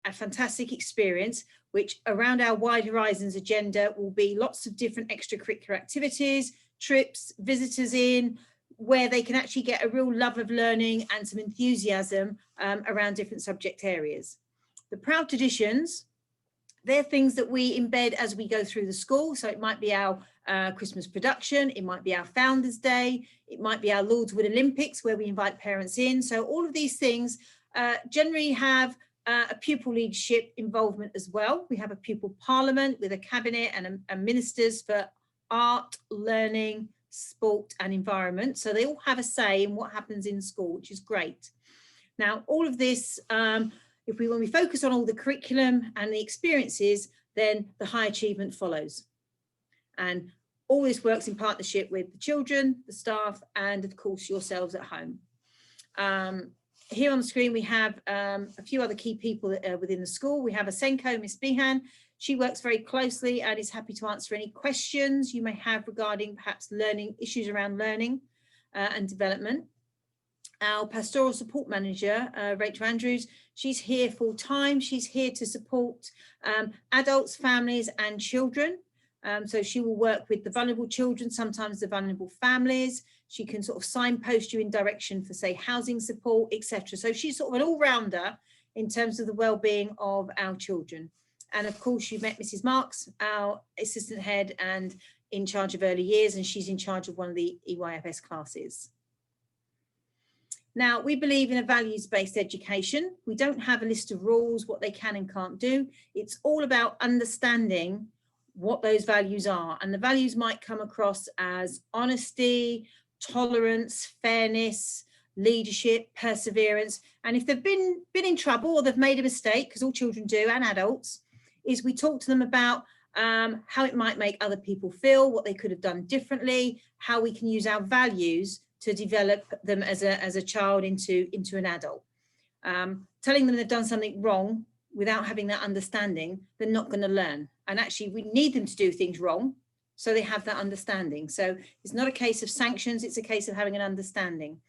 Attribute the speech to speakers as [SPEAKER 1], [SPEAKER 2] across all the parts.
[SPEAKER 1] a fantastic experience, which around our Wide Horizons agenda will be lots of different extracurricular activities, trips, visitors in, where they can actually get a real love of learning and some enthusiasm around different subject areas. The proud traditions, they're things that we embed as we go through the school. So it might be our Christmas production, it might be our Founders Day, it might be our Lordswood Olympics where we invite parents in. So all of these things generally have a pupil leadership involvement as well. We have a pupil parliament with a cabinet and ministers for art, learning, sport and environment. So they all have a say in what happens in school, which is great. Now, all of this, when we focus on all the curriculum and the experiences, then the high achievement follows. And all this works in partnership with the children, the staff, and of course yourselves at home. Here on the screen, we have a few other key people within the school. We have Asenko, Miss Behan. She works very closely and is happy to answer any questions you may have regarding perhaps learning, issues around learning and development. Our pastoral support manager, Rachel Andrews, she's here full time. She's here to support adults, families and children. So she will work with the vulnerable children, sometimes the vulnerable families. She can sort of signpost you in direction for, say, housing support, etc. So she's sort of an all-rounder in terms of the well-being of our children. And of course, you met Mrs. Marks, our assistant head and in charge of early years, and she's in charge of one of the EYFS classes. Now, we believe in a values-based education. We don't have a list of rules, what they can and can't do. It's all about understanding what those values are. And the values might come across as honesty, tolerance, fairness, leadership, perseverance. And if they've been in trouble or they've made a mistake, because all children do and adults, is we talk to them about how it might make other people feel, what they could have done differently, how we can use our values to develop them as a child into an adult. Telling them they've done something wrong without having that understanding, they're not going to learn. And actually, we need them to do things wrong so they have that understanding. So it's not a case of sanctions, it's a case of having an understanding.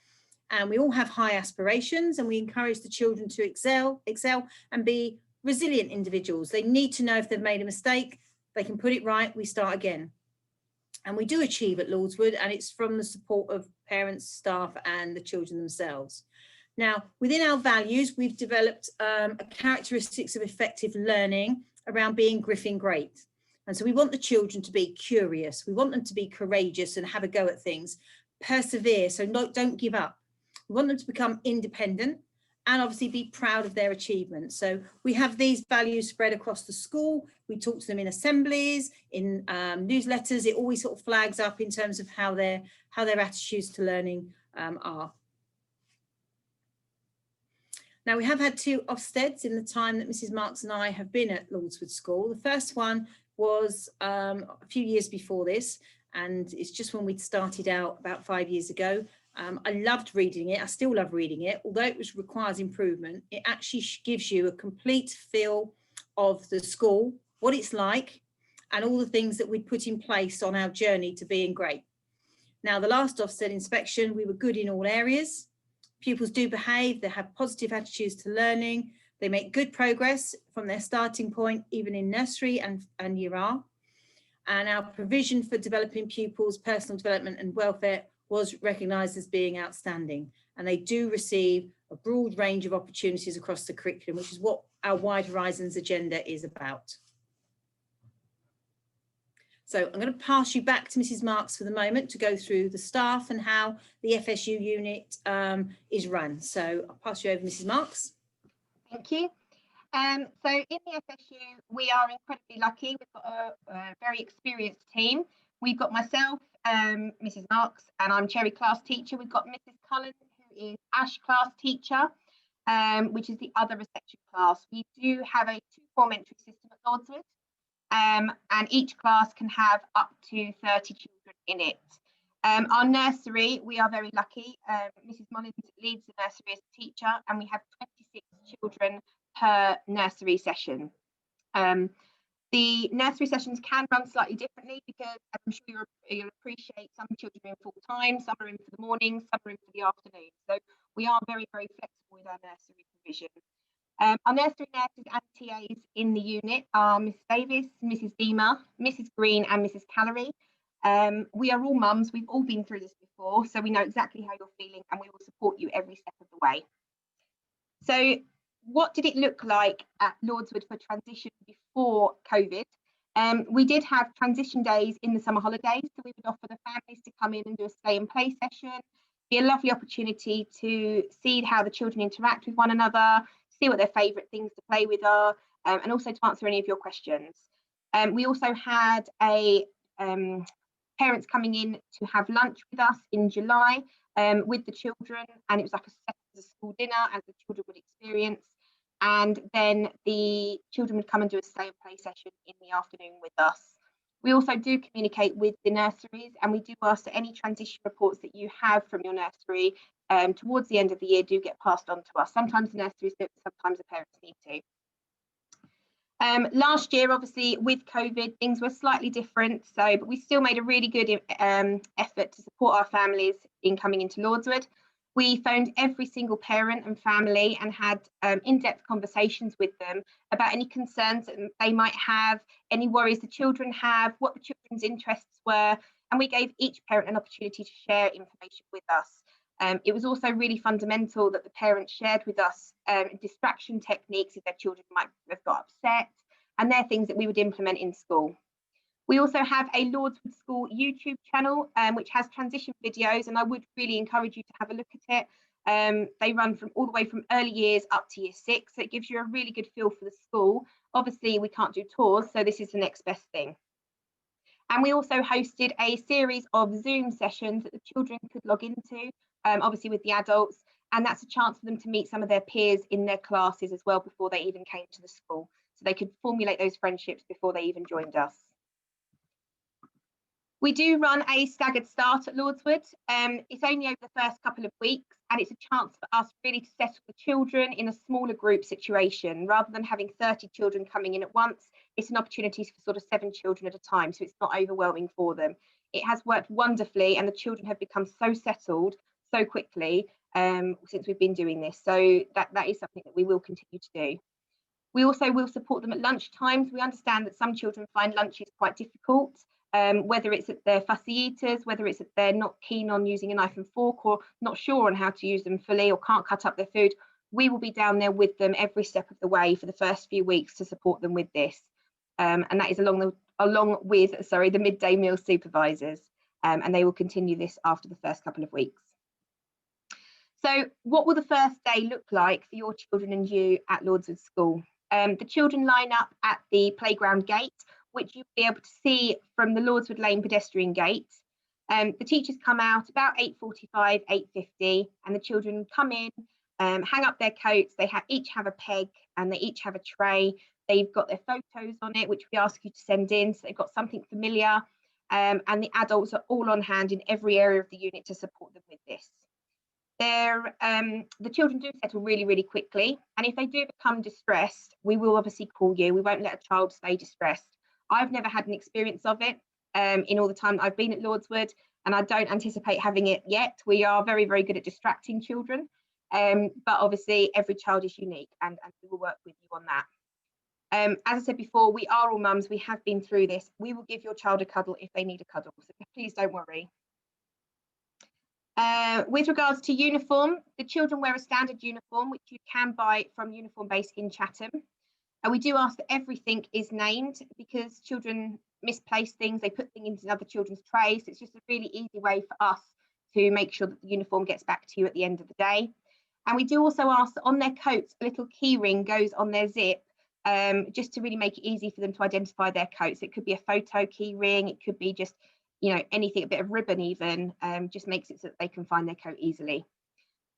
[SPEAKER 1] And we all have high aspirations, and we encourage the children to excel and be resilient individuals. They need to know if they've made a mistake, they can put it right, we start again. And we do achieve at Lordswood, and it's from the support of parents, staff and the children themselves. Now, within our values, we've developed characteristics of effective learning around being Griffin great. And so we want the children to be curious. We want them to be courageous and have a go at things, persevere, so don't give up. We want them to become independent and obviously be proud of their achievements. So we have these values spread across the school. We talk to them in assemblies, in newsletters. It always sort of flags up in terms of how their attitudes to learning are. Now, we have had 2 Ofsteds in the time that Mrs. Marks and I have been at Lordswood School. The first one was a few years before this, and it's just when we'd started out about 5 years ago. I loved reading it. I still love reading it, although it requires improvement. It actually gives you a complete feel of the school, what it's like, and all the things that we'd put in place on our journey to being great. Now, the last Ofsted inspection, we were good in all areas. Pupils do behave, they have positive attitudes to learning, they make good progress from their starting point, even in nursery and year R. And our provision for developing pupils' personal development and welfare was recognised as being outstanding. And they do receive a broad range of opportunities across the curriculum, which is what our Wide Horizons agenda is about. So I'm going to pass you back to Mrs. Marks for the moment to go through the staff and how the FSU unit is run. So I'll pass you over, Mrs. Marks.
[SPEAKER 2] Thank you. So in the FSU, we are incredibly lucky. We've got a very experienced team. We've got myself, Mrs. Marks, and I'm Cherry class teacher. We've got Mrs. Cullen, who is Ash class teacher, which is the other reception class. We do have a 2-form entry system at Lordswood. And each class can have up to 30 children in it. Our nursery, we are very lucky. Mrs. Mullins leads the nursery as a teacher, and we have 26 children per nursery session. The nursery sessions can run slightly differently because I'm sure you'll appreciate some children are in full time, some are in for the morning, some are in for the afternoon. So we are very, very flexible with our nursery provision. Our nursery nurses and TAs in the unit are Miss Davis, Mrs. Beamer, Mrs. Green and Mrs. Callery. We are all mums, we've all been through this before, so we know exactly how you're feeling and we will support you every step of the way. So what did it look like at Lordswood for transition before COVID? We did have transition days in the summer holidays, so we would offer the families to come in and do a stay and play session. Be a lovely opportunity to see how the children interact with one another, see what their favourite things to play with are, and also to answer any of your questions. We also had parents coming in to have lunch with us in July with the children, and it was like a school dinner as the children would experience. And then the children would come and do a stay and play session in the afternoon with us. We also do communicate with the nurseries, and we do ask that any transition reports that you have from your nursery towards the end of the year do get passed on to us. Sometimes the nurseries do, sometimes the parents need to. Last year, obviously, with COVID, things were slightly different, but we still made a really good effort to support our families in coming into Lordswood. We phoned every single parent and family and had in-depth conversations with them about any concerns that they might have, any worries the children have, what the children's interests were, and we gave each parent an opportunity to share information with us. It was also really fundamental that the parents shared with us distraction techniques if their children might have got upset, and they're things that we would implement in school. We also have a Lordswood School YouTube channel, which has transition videos, and I would really encourage you to have a look at it. They run from all the way from early years up to year 6, so it gives you a really good feel for the school. Obviously, we can't do tours, so this is the next best thing. And we also hosted a series of Zoom sessions that the children could log into, obviously with the adults, and that's a chance for them to meet some of their peers in their classes as well before they even came to the school. So they could formulate those friendships before they even joined us. We do run a staggered start at Lordswood. It's only over the first couple of weeks, and it's a chance for us really to settle the children in a smaller group situation. Rather than having 30 children coming in at once, it's an opportunity for sort of 7 children at a time, so it's not overwhelming for them. It has worked wonderfully, and the children have become so settled so quickly since we've been doing this. So that is something that we will continue to do. We also will support them at lunch times. We understand that some children find lunches quite difficult. Whether it's that they're fussy eaters, whether it's that they're not keen on using a knife and fork or not sure on how to use them fully or can't cut up their food, we will be down there with them every step of the way for the first few weeks to support them with this. And that is along with the midday meal supervisors, and they will continue this after the first couple of weeks. So what will the first day look like for your children and you at Lordswood School? The children line up at the playground gate, which you'll be able to see from the Lordswood Lane pedestrian gate. The teachers come out about 8:45, 8:50, and the children come in, hang up their coats. They each have a peg and they each have a tray. They've got their photos on it, which we ask you to send in, so they've got something familiar. And the adults are all on hand in every area of the unit to support them with this. The children do settle really, really quickly, and if they do become distressed, we will obviously call you. We won't let a child stay distressed. I've never had an experience of it in all the time that I've been at Lordswood, and I don't anticipate having it yet. We are very, very good at distracting children, but obviously every child is unique, and we will work with you on that. As I said before, we are all mums. We have been through this. We will give your child a cuddle if they need a cuddle, so please don't worry. With regards to uniform, the children wear a standard uniform, which you can buy from Uniform Base in Chatham. And we do ask that everything is named, because children misplace things, they put things in other children's trays. It's just a really easy way for us to make sure that the uniform gets back to you at the end of the day. And we do also ask that on their coats, a little key ring goes on their zip, just to really make it easy for them to identify their coats. It could be a photo key ring, it could be just, you know, anything, a bit of ribbon even, just makes it so that they can find their coat easily.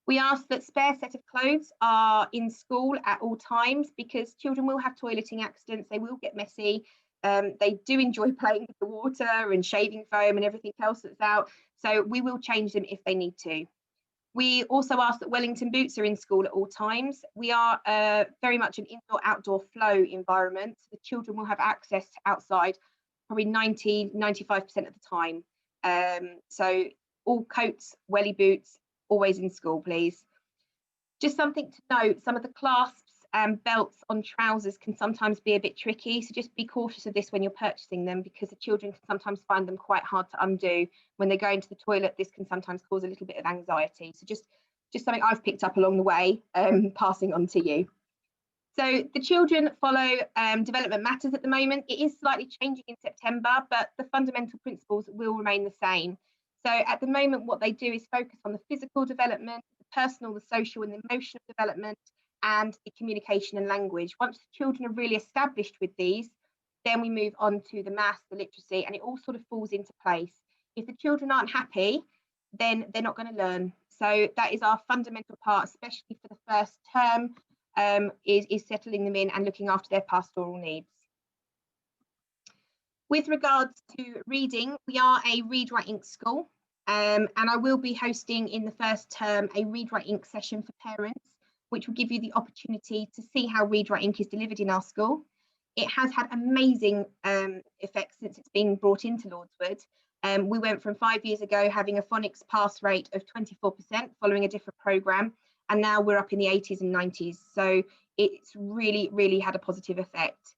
[SPEAKER 2] We ask that spare set of clothes are in school at all times, because children will have toileting accidents, they will get messy, they do enjoy playing with the water and shaving foam and everything else that's out, so we will change them if they need to. We also ask that Wellington boots are in school at all times. We are very much an indoor-outdoor flow environment, so the children will have access to outside probably 90–95% of the time. So all coats, welly boots, always in school, please. Just something to note, some of the clasps belts on trousers can sometimes be a bit tricky, so just be cautious of this when you're purchasing them, because the children can sometimes find them quite hard to undo. When they go into the toilet, this can sometimes cause a little bit of anxiety. So just something I've picked up along the way, passing on to you. So the children follow Development Matters at the moment. It is slightly changing in September, but the fundamental principles will remain the same. So at the moment, what they do is focus on the physical development, the personal, the social and the emotional development, and the communication and language. Once the children are really established with these, then we move on to the maths, the literacy, and it all sort of falls into place. If the children aren't happy, then they're not going to learn. So that is our fundamental part, especially for the first term, is settling them in and looking after their pastoral needs. With regards to reading, we are a Read Write Ink school, and I will be hosting in the first term a Read Write Ink session for parents, which will give you the opportunity to see how Read Write Ink is delivered in our school. It has had amazing effects since it's been brought into Lordswood. We went from 5 years ago having a phonics pass rate of 24% following a different programme, and now we're up in the 80s and 90s. So it's really, really had a positive effect.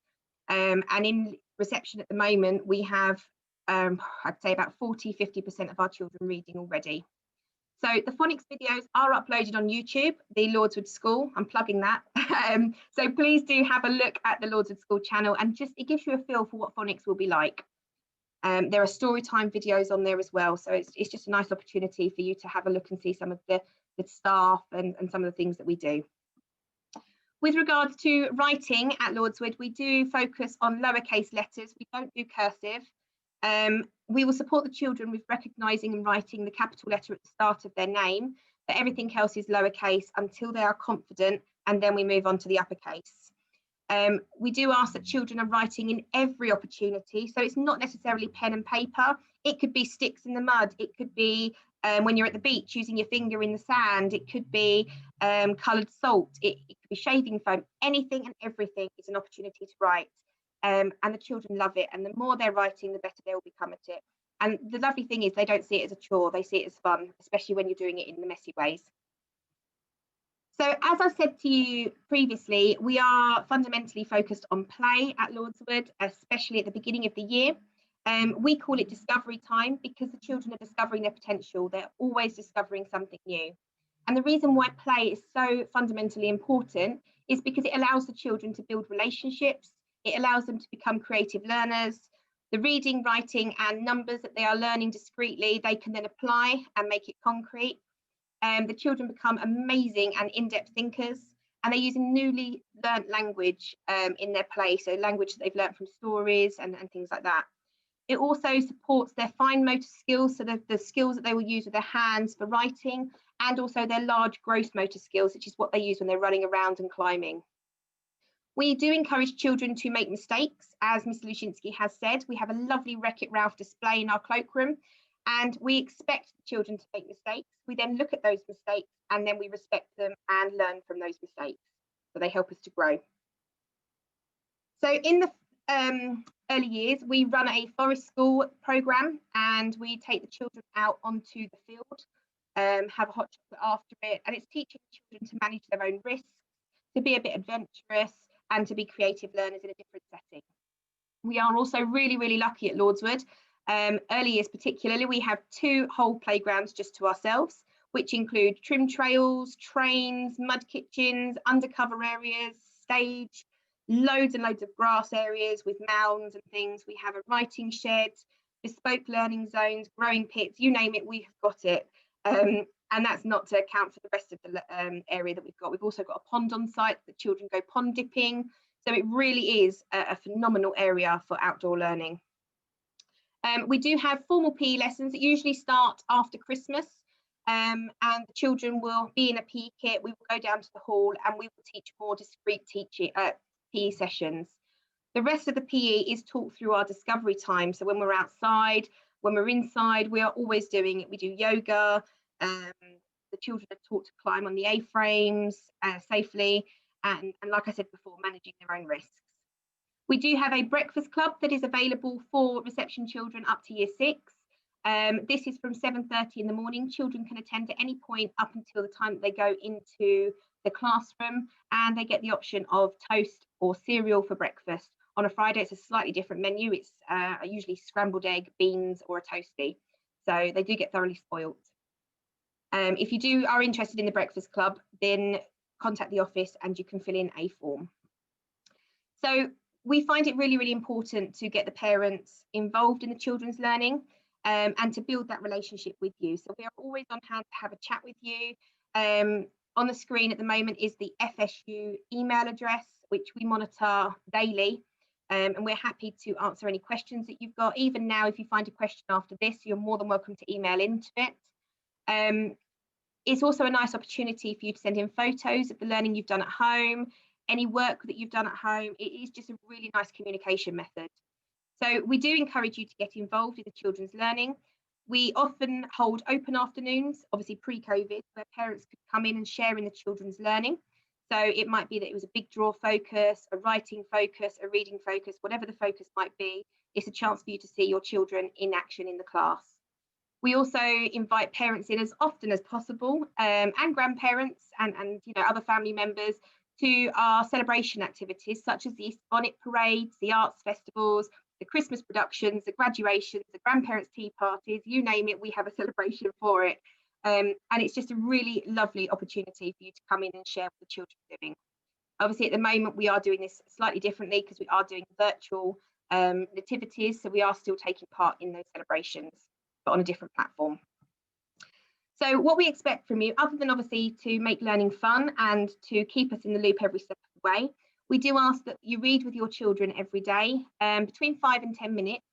[SPEAKER 2] And in reception at the moment, we have, I'd say about 40–50% of our children reading already. So the phonics videos are uploaded on YouTube, the Lordswood School. I'm plugging that. So please do have a look at the Lordswood School channel, and it gives you a feel for what phonics will be like. There are story time videos on there as well. So it's just a nice opportunity for you to have a look and see some of the staff and some of the things that we do. With regards to writing at Lordswood, we do focus on lowercase letters. We don't do cursive. We will support the children with recognising and writing the capital letter at the start of their name, but everything else is lowercase until they are confident, and then we move on to the uppercase. We do ask that children are writing in every opportunity, so it's not necessarily pen and paper. It could be sticks in the mud. It could be when you're at the beach using your finger in the sand. It could be coloured salt. It could be shaving foam. Anything and everything is an opportunity to write. And the children love it, and the more they're writing, the better they will become at it. And the lovely thing is they don't see it as a chore, they see it as fun, especially when you're doing it in the messy ways. So as I said to you previously, we are fundamentally focused on play at Lordswood, especially at the beginning of the year. We call it discovery time because the children are discovering their potential. They're always discovering something new. And the reason why play is so fundamentally important is because it allows the children to build relationships. It allows them to become creative learners. The reading, writing and numbers that they are learning discreetly, they can then apply and make it concrete. The children become amazing and in-depth thinkers, and they're using newly learnt language in their play, so language that they've learnt from stories and things like that. It also supports their fine motor skills, so the skills that they will use with their hands for writing, and also their large gross motor skills, which is what they use when they're running around and climbing. We do encourage children to make mistakes, as Ms. Lushinsky has said. We have a lovely Wreck-It Ralph display in our cloakroom, and we expect children to make mistakes. We then look at those mistakes, and then we respect them and learn from those mistakes. So they help us to grow. So in the early years, we run a forest school programme, and we take the children out onto the field, have a hot chocolate after it, and it's teaching children to manage their own risks, to be a bit adventurous, and to be creative learners in a different setting. We are also really, really lucky at Lordswood. Early years particularly, we have 2 whole playgrounds just to ourselves, which include trim trails, trains, mud kitchens, undercover areas, stage, loads and loads of grass areas with mounds and things. We have a writing shed, bespoke learning zones, growing pits, you name it, we have got it. And that's not to account for the rest of the area that we've got. We've also got a pond on site that children go pond dipping. So it really is a phenomenal area for outdoor learning. We do have formal PE lessons that usually start after Christmas, and the children will be in a PE kit. We will go down to the hall and we will teach more discrete PE sessions. The rest of the PE is taught through our discovery time. So when we're outside, when we're inside, we are always doing it. We do yoga. The children are taught to climb on the A-frames safely, and like I said before, managing their own risks. We do have a breakfast club that is available for reception children up to year 6. This is from 7:30 in the morning. Children can attend at any point up until the time that they go into the classroom, and they get the option of toast or cereal for breakfast. On a Friday, it's a slightly different menu. It's usually scrambled egg, beans, or a toastie. So they do get thoroughly spoilt. If you are interested in the Breakfast Club, then contact the office and you can fill in a form. So we find it really, really important to get the parents involved in the children's learning and to build that relationship with you. So we are always on hand to have a chat with you. On the screen at the moment is the FSU email address, which we monitor daily. And we're happy to answer any questions that you've got. Even now, if you find a question after this, you're more than welcome to email into it. It's also a nice opportunity for you to send in photos of the learning you've done at home, any work that you've done at home. It is just a really nice communication method. So we do encourage you to get involved in the children's learning. We often hold open afternoons, obviously pre-COVID, where parents could come in and share in the children's learning. So it might be that it was a big draw focus, a writing focus, a reading focus, whatever the focus might be. It's a chance for you to see your children in action in the class. We also invite parents in as often as possible, and grandparents and other family members, to our celebration activities such as the Easter bonnet parades, the arts festivals, the Christmas productions, the graduations, the grandparents' tea parties, you name it, we have a celebration for it. And it's just a really lovely opportunity for you to come in and share what the children are doing. Obviously, at the moment, we are doing this slightly differently because we are doing virtual nativities, so we are still taking part in those celebrations, but on a different platform. So what we expect from you, other than obviously to make learning fun and to keep us in the loop every step of the way, we do ask that you read with your children every day, between 5 and 10 minutes.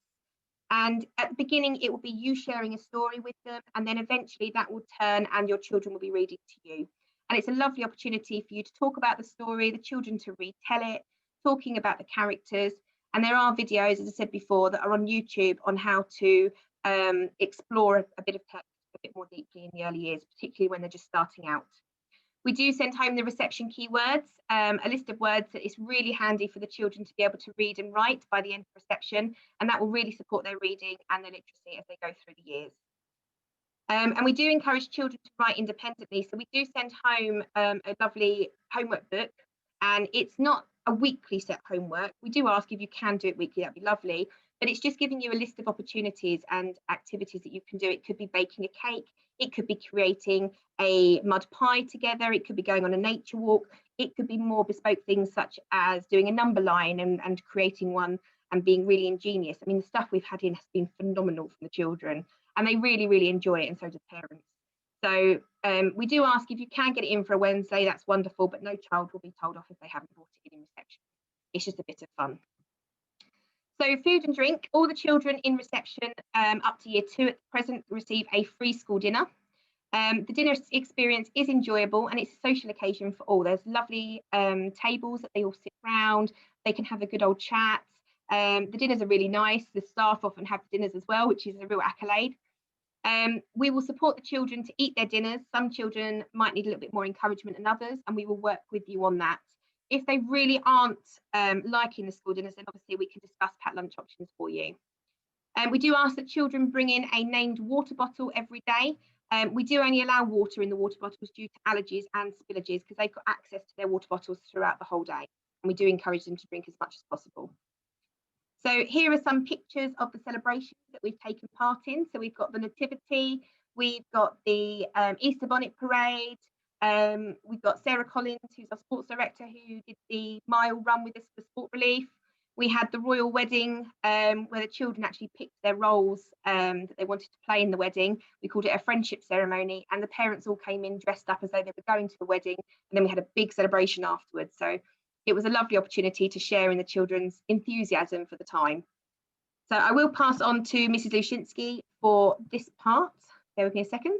[SPEAKER 2] And at the beginning, it will be you sharing a story with them, and then eventually that will turn and your children will be reading to you. And it's a lovely opportunity for you to talk about the story, the children to retell it, talking about the characters. And there are videos, as I said before, that are on YouTube on how to explore a bit of text a bit more deeply in the early years, particularly when they're just starting out. We do send home the reception keywords, a list of words that is really handy for the children to be able to read and write by the end of reception, and that will really support their reading and their literacy as they go through the years. And we do encourage children to write independently, so we do send home a lovely homework book, and it's not a weekly set homework. We do ask if you can do it weekly, that'd be lovely, but it's just giving you a list of opportunities and activities that you can do. It could be baking a cake, it could be creating a mud pie together, it could be going on a nature walk, it could be more bespoke things such as doing a number line and creating one and being really ingenious. I mean, the stuff we've had in has been phenomenal from the children, and they really, really enjoy it, and so do the parents. So we do ask if you can get it in for a Wednesday, that's wonderful, but no child will be told off if they haven't brought it in reception. It's just a bit of fun. So food and drink, all the children in reception up to year 2 at present receive a free school dinner. The dinner experience is enjoyable and it's a social occasion for all. There's lovely tables that they all sit round, they can have a good old chat. The dinners are really nice. The staff often have dinners as well, which is a real accolade. We will support the children to eat their dinners. Some children might need a little bit more encouragement than others, and we will work with you on that. If they really aren't liking the school dinners, then obviously we can discuss packed lunch options for you. We do ask that children bring in a named water bottle every day. We do only allow water in the water bottles due to allergies and spillages because they've got access to their water bottles throughout the whole day. And we do encourage them to drink as much as possible. So here are some pictures of the celebrations that we've taken part in. So we've got the Nativity, we've got the Easter bonnet parade, we've got Sarah Collins, who's our sports director, who did the mile run with us for Sport Relief. We had the royal wedding where the children actually picked their roles that they wanted to play in the wedding. We called it a friendship ceremony, and the parents all came in dressed up as though they were going to the wedding, and then we had a big celebration afterwards. So it was a lovely opportunity to share in the children's enthusiasm for the time. So I will pass on to Mrs. Lushinsky for this part. Bear with me a second.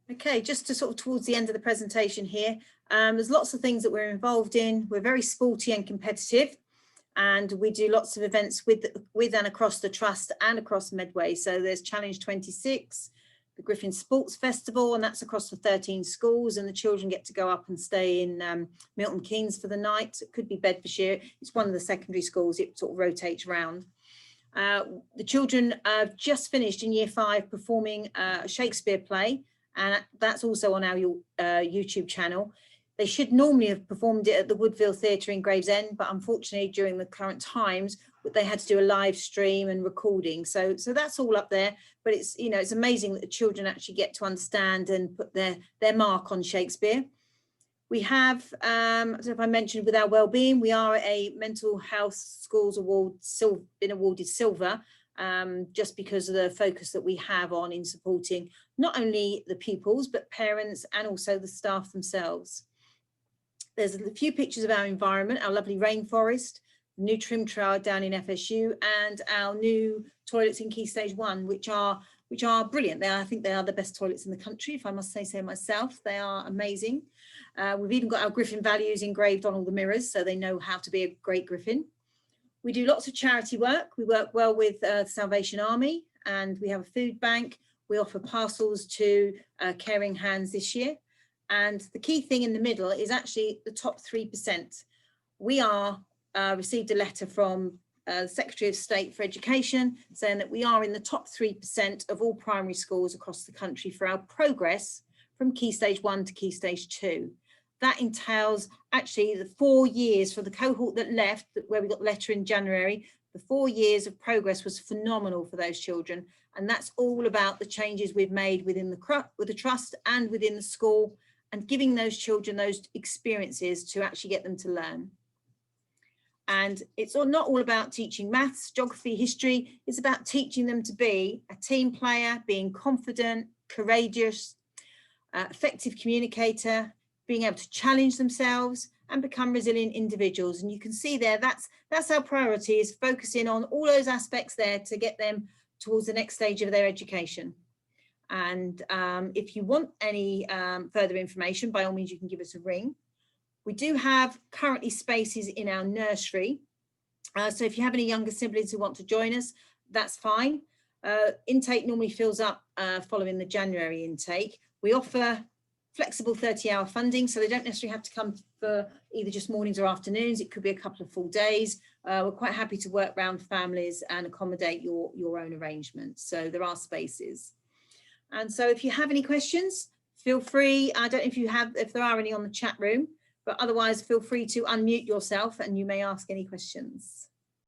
[SPEAKER 1] Okay, just to sort of towards the end of the presentation here, there's lots of things that we're involved in. We're very sporty and competitive, and we do lots of events with and across the trust and across Medway. So there's Challenge 26, the Griffin Sports Festival, and that's across the 13 schools, and the children get to go up and stay in Milton Keynes for the night. It could be Bedfordshire. It's one of the secondary schools. It sort of rotates round. The children have just finished in year 5 performing a Shakespeare play, and that's also on our YouTube channel. They should normally have performed it at the Woodville Theatre in Gravesend, but unfortunately during the current times, they had to do a live stream and recording. So that's all up there, but it's, you know, it's amazing that the children actually get to understand and put their mark on Shakespeare. We have, I don't know if I mentioned, with our wellbeing, we are a mental health schools award, been awarded silver, just because of the focus that we have on in supporting not only the pupils, but parents and also the staff themselves. There's a few pictures of our environment, our lovely rainforest, new trim trail down in FSU, and our new toilets in Key Stage 1, which are brilliant. I think they are the best toilets in the country, if I must say so myself. They are amazing. We've even got our Griffin values engraved on all the mirrors, so they know how to be a great Griffin. We do lots of charity work. We work well with Salvation Army, and we have a food bank. We offer parcels to Caring Hands this year. And the key thing in the middle is actually the top 3%. We are received a letter from the Secretary of State for Education saying that we are in the top 3% of all primary schools across the country for our progress from Key Stage 1 to Key Stage 2. That entails actually the 4 years for the cohort that left, where we got the letter in January. The 4 years of progress was phenomenal for those children. And that's all about the changes we've made within the trust and within the school, and giving those children those experiences to actually get them to learn. And it's not all about teaching maths, geography, history. It's about teaching them to be a team player, being confident, courageous, effective communicator, being able to challenge themselves and become resilient individuals. And you can see there, that's our priority, is focusing on all those aspects there to get them towards the next stage of their education. And if you want any further information, by all means, you can give us a ring. We do have currently spaces in our nursery. So if you have any younger siblings who want to join us, that's fine. Intake normally fills up following the January intake. We offer flexible 30-hour funding, so they don't necessarily have to come for either just mornings or afternoons. It could be a couple of full days. We're quite happy to work around families and accommodate your own arrangements. So there are spaces. And so if you have any questions, feel free. I don't know if there are any on the chat room, but otherwise feel free to unmute yourself and you may ask any questions.